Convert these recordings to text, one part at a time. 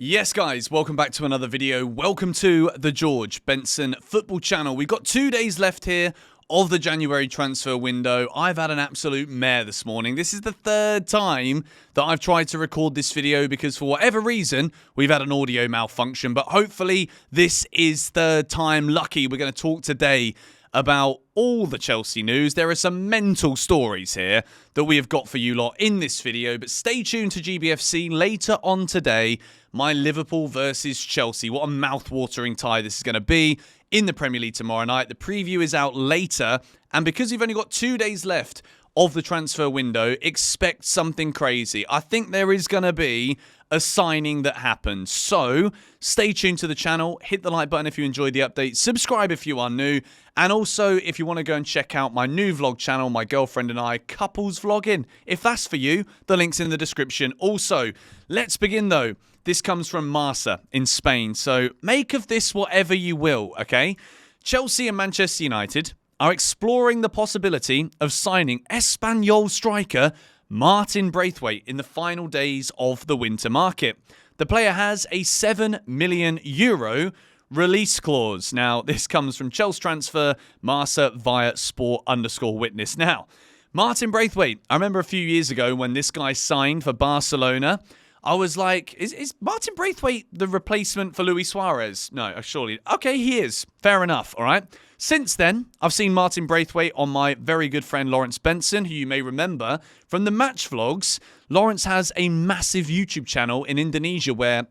Yes, guys, welcome back to another video. Welcome to the George Benson Football Channel. We've got 2 days left here of the January transfer window. I've had an absolute mare this morning. This is the third time that I've tried to record this video because for whatever reason, we've had an audio malfunction. But hopefully this is third time lucky. We're going to talk today about all the Chelsea news. There are some mental stories here that we have got for you lot in this video, but stay tuned to GBFC later on today. My Liverpool versus Chelsea. What a mouth-watering tie this is going to be in the Premier League tomorrow night. The preview is out later, and because you've only got 2 days left of the transfer window, expect something crazy. I think there is going to be a signing that happens. So stay tuned to the channel, hit the like button if you enjoyed the update, subscribe if you are new, and also if you want to go and check out my new vlog channel, my girlfriend and I, couples vlogging. If that's for you, the link's in the description. Also, let's begin though. This comes from Marca in Spain, so make of this whatever you will, okay? Chelsea and Manchester United are exploring the possibility of signing Espanyol striker Martin Braithwait in the final days of the winter market. The player has a €7 million release clause. Now, this comes from Chelsea transfer, Marca via sport_witness. Now, Martin Braithwait, I remember a few years ago when this guy signed for Barcelona, I was like, is Martin Braithwait the replacement for Luis Suarez? No, surely. Okay, he is. Fair enough, all right? Since then, I've seen Martin Braithwait on my very good friend Lawrence Benson, who you may remember from the match vlogs. Lawrence has a massive YouTube channel in Indonesia where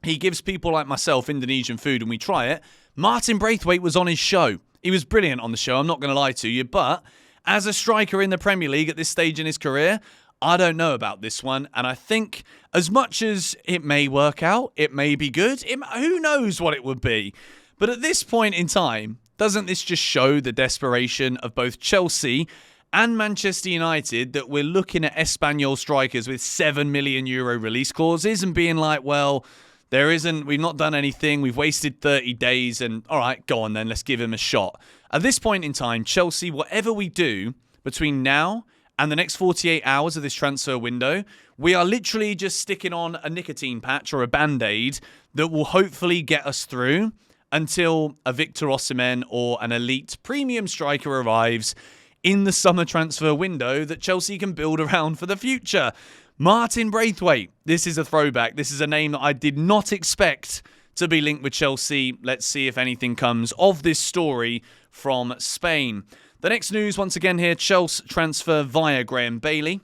he gives people like myself Indonesian food and we try it. Martin Braithwait was on his show. He was brilliant on the show, I'm not going to lie to you, but as a striker in the Premier League at this stage in his career, I don't know about this one, and I think as much as it may work out, it may be good, who knows what it would be. But at this point in time, doesn't this just show the desperation of both Chelsea and Manchester United that we're looking at Espanyol strikers with €7 million release clauses and being like, well, we've not done anything, we've wasted 30 days, and all right, go on then, let's give him a shot. At this point in time, Chelsea, whatever we do between now and the next 48 hours of this transfer window, we are literally just sticking on a nicotine patch or a Band-Aid that will hopefully get us through until a Victor Osimhen or an elite premium striker arrives in the summer transfer window that Chelsea can build around for the future. Martin Braithwait, this is a throwback. This is a name that I did not expect to be linked with Chelsea. Let's see if anything comes of this story from Spain. The next news, once again here, Chelsea transfer via Graham Bailey.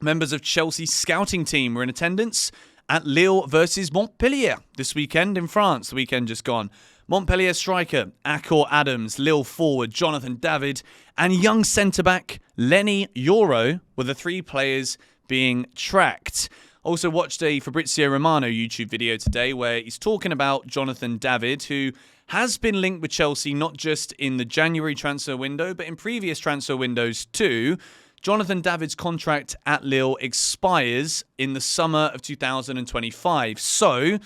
Members of Chelsea's scouting team were in attendance at Lille versus Montpellier this weekend in France, the weekend just gone. Montpellier striker Akor Adams, Lille forward Jonathan David, and young centre-back Lenny Yoro were the three players being tracked. Also watched a Fabrizio Romano YouTube video today where he's talking about Jonathan David, who has been linked with Chelsea not just in the January transfer window, but in previous transfer windows too. Jonathan David's contract at Lille expires in the summer of 2025. So,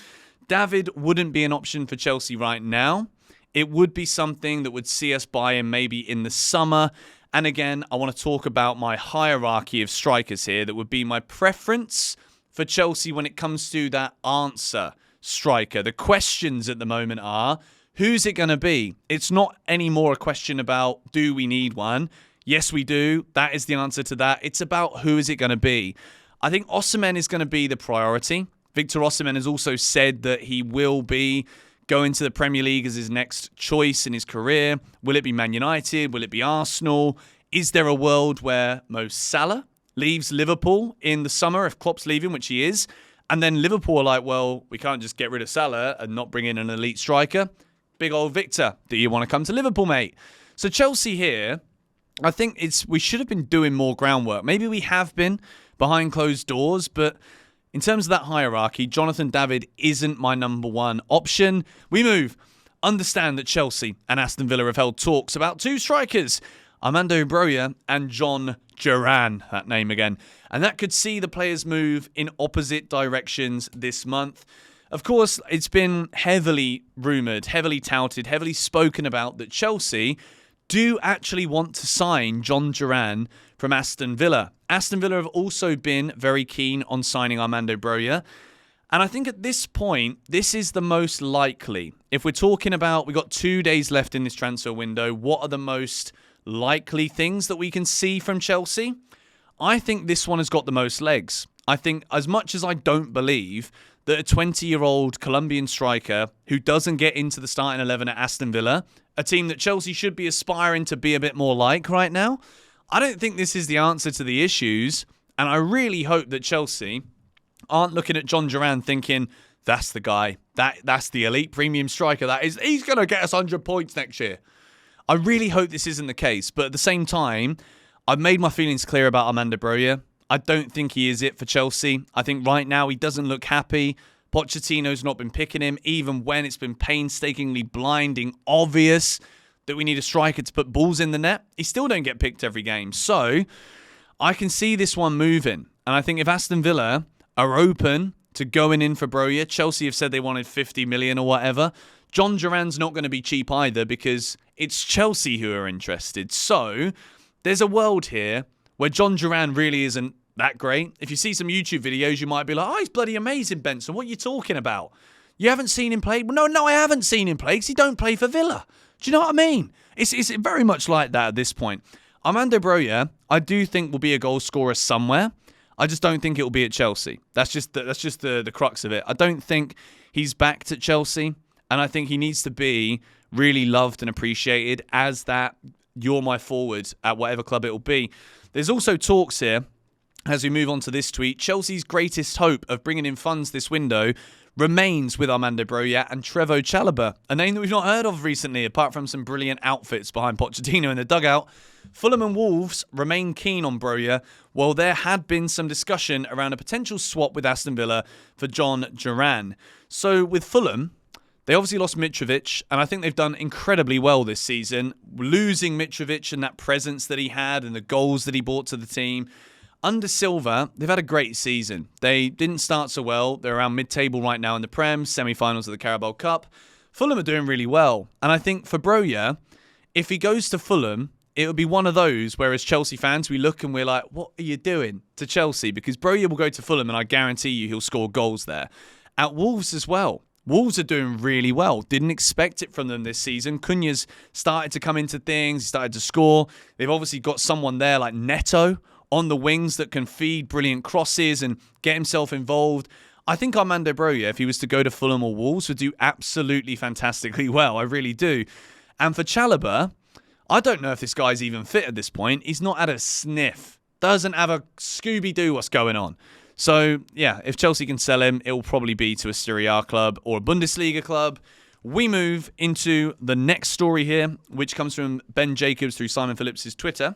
David wouldn't be an option for Chelsea right now. It would be something that would see us buy him maybe in the summer. And again, I want to talk about my hierarchy of strikers here that would be my preference for Chelsea when it comes to that answer striker. The questions at the moment are, who's it going to be? It's not anymore a question about, do we need one? Yes, we do. That is the answer to that. It's about who is it going to be. I think Osimhen is going to be the priority. Victor Osimhen has also said that he will be going to the Premier League as his next choice in his career. Will it be Man United? Will it be Arsenal? Is there a world where Mo Salah leaves Liverpool in the summer if Klopp's leaving, which he is, and then Liverpool are like, well, we can't just get rid of Salah and not bring in an elite striker. Big old Victor, do you want to come to Liverpool, mate? So Chelsea here, I think we should have been doing more groundwork. Maybe we have been behind closed doors, but in terms of that hierarchy, Jonathan David isn't my number one option. We move. Understand that Chelsea and Aston Villa have held talks about two strikers, Armando Broja and John Duran, that name again. And that could see the players move in opposite directions this month. Of course, it's been heavily rumoured, heavily touted, heavily spoken about that Chelsea do actually want to sign John Duran from Aston Villa. Aston Villa have also been very keen on signing Armando Broja. And I think at this point, this is the most likely. If we're talking about, we've got 2 days left in this transfer window, what are the most likely things that we can see from Chelsea? I think this one has got the most legs. I think as much as I don't believe that a 20-year-old Colombian striker who doesn't get into the starting 11 at Aston Villa, a team that Chelsea should be aspiring to be a bit more like right now, I don't think this is the answer to the issues. And I really hope that Chelsea aren't looking at John Duran thinking, that's the guy, that's the elite premium striker, he's going to get us 100 points next year. I really hope this isn't the case. But at the same time, I've made my feelings clear about Armando Broja. I don't think he is it for Chelsea. I think right now he doesn't look happy. Pochettino's not been picking him, even when it's been painstakingly blinding obvious that we need a striker to put balls in the net. He still don't get picked every game. So I can see this one moving. And I think if Aston Villa are open to going in for Broja, Chelsea have said they wanted 50 million or whatever. John Duran's not going to be cheap either because it's Chelsea who are interested. So there's a world here where John Duran really isn't that great. If you see some YouTube videos, you might be like, oh, he's bloody amazing, Benson. What are you talking about? You haven't seen him play? Well, no, I haven't seen him play because he don't play for Villa. Do you know what I mean? It's very much like that at this point. Armando Broja, I do think will be a goal scorer somewhere. I just don't think it will be at Chelsea. That's just the crux of it. I don't think he's backed at Chelsea, and I think he needs to be really loved and appreciated as that you're my forward at whatever club it will be. There's also talks here, as we move on to this tweet, Chelsea's greatest hope of bringing in funds this window remains with Armando Broja and Trevoh Chalobah, a name that we've not heard of recently, apart from some brilliant outfits behind Pochettino in the dugout. Fulham and Wolves remain keen on Broja, while there had been some discussion around a potential swap with Aston Villa for John Duran. So with Fulham, they obviously lost Mitrovic, and I think they've done incredibly well this season. Losing Mitrovic and that presence that he had and the goals that he brought to the team. Under Silva, they've had a great season. They didn't start so well. They're around mid-table right now in the Prem, semi-finals of the Carabao Cup. Fulham are doing really well. And I think for Broja, if he goes to Fulham, it would be one of those where as Chelsea fans, we look and we're like, what are you doing to Chelsea? Because Broja will go to Fulham and I guarantee you he'll score goals there. At Wolves as well. Wolves are doing really well. Didn't expect it from them this season. Cunha's started to come into things. He started to score. They've obviously got someone there like Neto on the wings that can feed brilliant crosses and get himself involved. I think Armando Broja, if he was to go to Fulham or Wolves, would do absolutely fantastically well. I really do. And for Chalobah, I don't know if this guy's even fit at this point. He's not had a sniff. Doesn't have a Scooby-Doo what's going on. So, yeah, if Chelsea can sell him, it will probably be to a Serie A club or a Bundesliga club. We move into the next story here, which comes from Ben Jacobs through Simon Phillips' Twitter.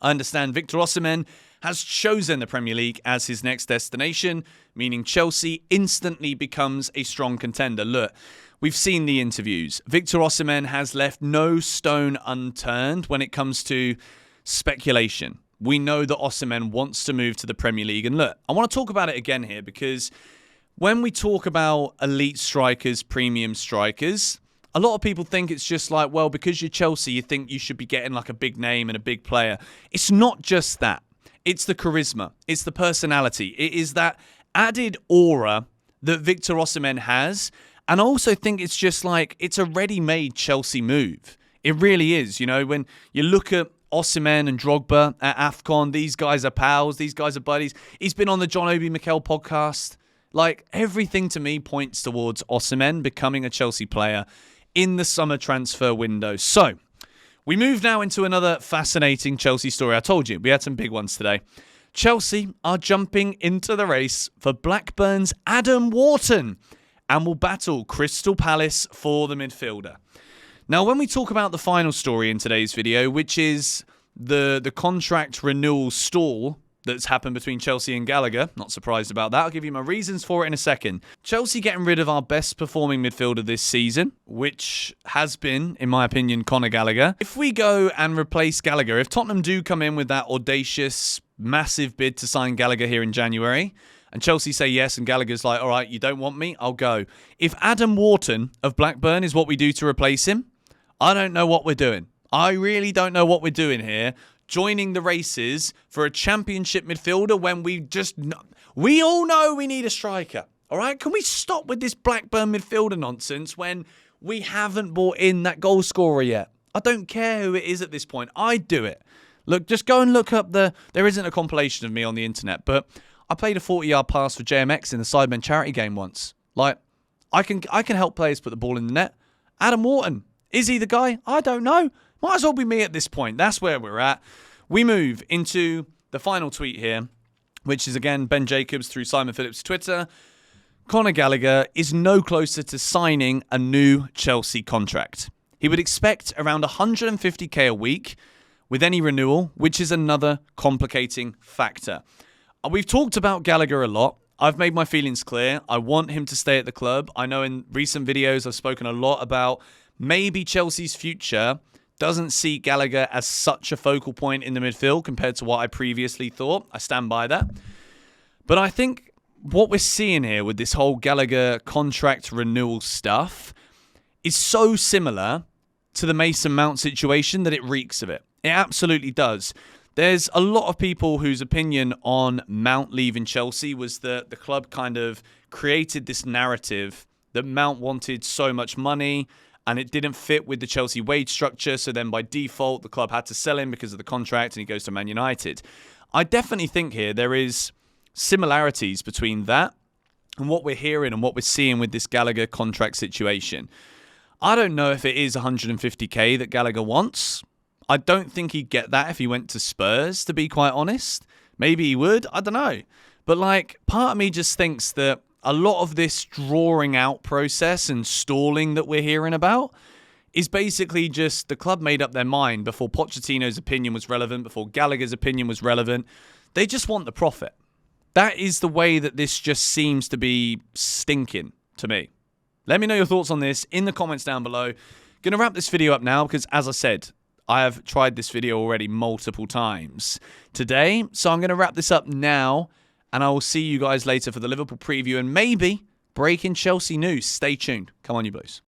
I understand Victor Osimhen has chosen the Premier League as his next destination, meaning Chelsea instantly becomes a strong contender. Look, we've seen the interviews. Victor Osimhen has left no stone unturned when it comes to speculation. We know that Osimhen wants to move to the Premier League. And look, I want to talk about it again here because when we talk about elite strikers, premium strikers, a lot of people think it's just like, well, because you're Chelsea, you think you should be getting like a big name and a big player. It's not just that. It's the charisma. It's the personality. It is that added aura that Victor Osimhen has. And I also think it's just like, it's a ready-made Chelsea move. It really is. You know, when you look at Osimhen and Drogba at AFCON, these guys are pals, these guys are buddies. He's been on the John Obi Mikel podcast. Like, everything to me points towards Osimhen becoming a Chelsea player in the summer transfer window. So, we move now into another fascinating Chelsea story. I told you, we had some big ones today. Chelsea are jumping into the race for Blackburn's Adam Wharton and will battle Crystal Palace for the midfielder. Now, when we talk about the final story in today's video, which is the contract renewal stall that's happened between Chelsea and Gallagher, not surprised about that. I'll give you my reasons for it in a second. Chelsea getting rid of our best performing midfielder this season, which has been, in my opinion, Conor Gallagher. If we go and replace Gallagher, if Tottenham do come in with that audacious, massive bid to sign Gallagher here in January, and Chelsea say yes, and Gallagher's like, all right, you don't want me? I'll go. If Adam Wharton of Blackburn is what we do to replace him, I don't know what we're doing. I really don't know what we're doing here. Joining the races for a championship midfielder when we all know we need a striker. All right? Can we stop with this Blackburn midfielder nonsense when we haven't brought in that goal scorer yet? I don't care who it is at this point. I'd do it. Look, just go and look up there isn't a compilation of me on the internet, but I played a 40-yard pass for JMX in the Sidemen charity game once. Like, I can help players put the ball in the net. Adam Wharton, is he the guy? I don't know. Might as well be me at this point. That's where we're at. We move into the final tweet here, which is, again, Ben Jacobs through Simon Phillips' Twitter. Conor Gallagher is no closer to signing a new Chelsea contract. He would expect around 150k a week with any renewal, which is another complicating factor. We've talked about Gallagher a lot. I've made my feelings clear. I want him to stay at the club. I know in recent videos I've spoken a lot about maybe Chelsea's future doesn't see Gallagher as such a focal point in the midfield compared to what I previously thought. I stand by that. But I think what we're seeing here with this whole Gallagher contract renewal stuff is so similar to the Mason Mount situation that it reeks of it. It absolutely does. There's a lot of people whose opinion on Mount leaving Chelsea was that the club kind of created this narrative that Mount wanted so much money and it didn't fit with the Chelsea wage structure. So then by default, the club had to sell him because of the contract and he goes to Man United. I definitely think here there is similarities between that and what we're hearing and what we're seeing with this Gallagher contract situation. I don't know if it is 150k that Gallagher wants. I don't think he'd get that if he went to Spurs, to be quite honest. Maybe he would. I don't know. But, like, part of me just thinks that a lot of this drawing out process and stalling that we're hearing about is basically just the club made up their mind before Pochettino's opinion was relevant, before Gallagher's opinion was relevant. They just want the profit. That is the way that this just seems to be stinking to me. Let me know your thoughts on this in the comments down below. Going to wrap this video up now because, as I said, I have tried this video already multiple times today. So I'm going to wrap this up now and I will see you guys later for the Liverpool preview and maybe breaking Chelsea news. Stay tuned. Come on, you Blues.